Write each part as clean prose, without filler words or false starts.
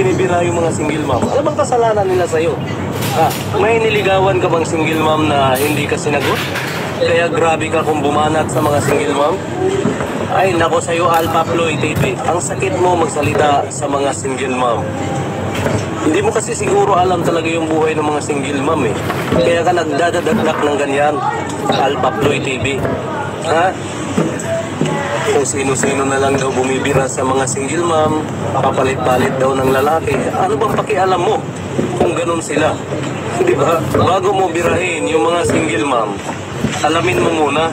binibira yung mga single mom? Ano bang kasalanan nila sa'yo? May niligawan ka bang single mom na hindi ka sinagot? Kaya grabe ka kung bumanat sa mga single mom? Ay, nako sa'yo, Alpha Ploy TV. Ang sakit mo magsalita sa mga single mom. Hindi mo kasi siguro alam talaga yung buhay ng mga single mom eh. Kaya ka nagdadadadak ng ganyan, Alpha Ploy TV. Kung sino-sino na lang daw bumibira sa mga single mom, papalit-palit daw ng lalaki. Ano bang pakialam mo kung ganun sila? Di ba? Bago mo birahin yung mga single mom, alamin mo muna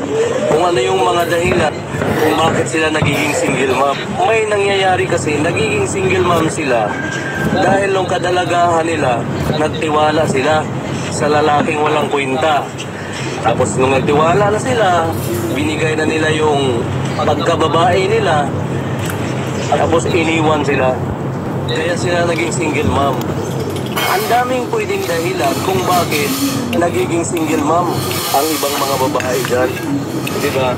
kung ano yung mga dahilan kung bakit sila nagiging single mom. May nangyayari kasi, nagiging single mom sila dahil nung kadalagahan nila, nagtiwala sila sa lalaking walang kwenta. Tapos nung nagtiwala na sila, binigay na nila yung pagkababae nila, tapos iniwan sila. Kaya sila naging single mom. Ang daming pwedeng dahilan kung bakit nagiging single mom ang ibang mga babae dyan. Diba?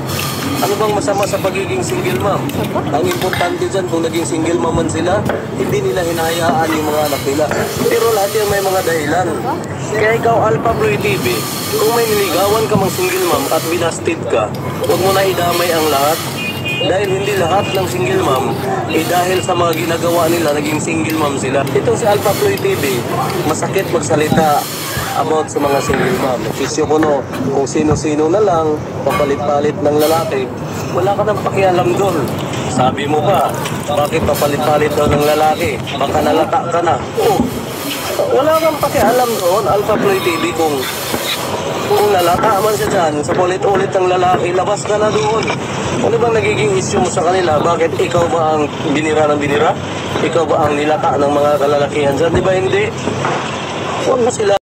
Ano bang masama sa pagiging single mom? Ang importante dyan, kung naging single mom man sila, hindi nila hinahayaan yung mga anak nila. Pero lahat yan may mga dahilan. Kaya ikaw, Alpha Ploy TV, kung may niligawan ka mang single mom at binasted ka, huwag mo na idamay ang lahat. Dahil hindi lahat ng single mom, dahil sa mga ginagawa nila, naging single mom sila. Itong si Alpha Ploy TV, masakit magsalita about sa mga single mom. Kisyo ko no, kung sino-sino na lang, papalit-palit ng lalaki, wala ka nang pakialam doon. Sabi mo pa, bakit papalit-palit daw ng lalaki? Baka nalata ka na. Wala kang pakialam doon, Alpha Ploy TV, kung nalata man siya dyan, sa ulit-ulit ng lalaki, labas ka na doon. Ano bang nagiging issue mo sa kanila? Bakit ikaw ba ang binira ng binira? Ikaw ba ang nilata ng mga kalalakihan dyan? Di ba hindi? Huwag mo sila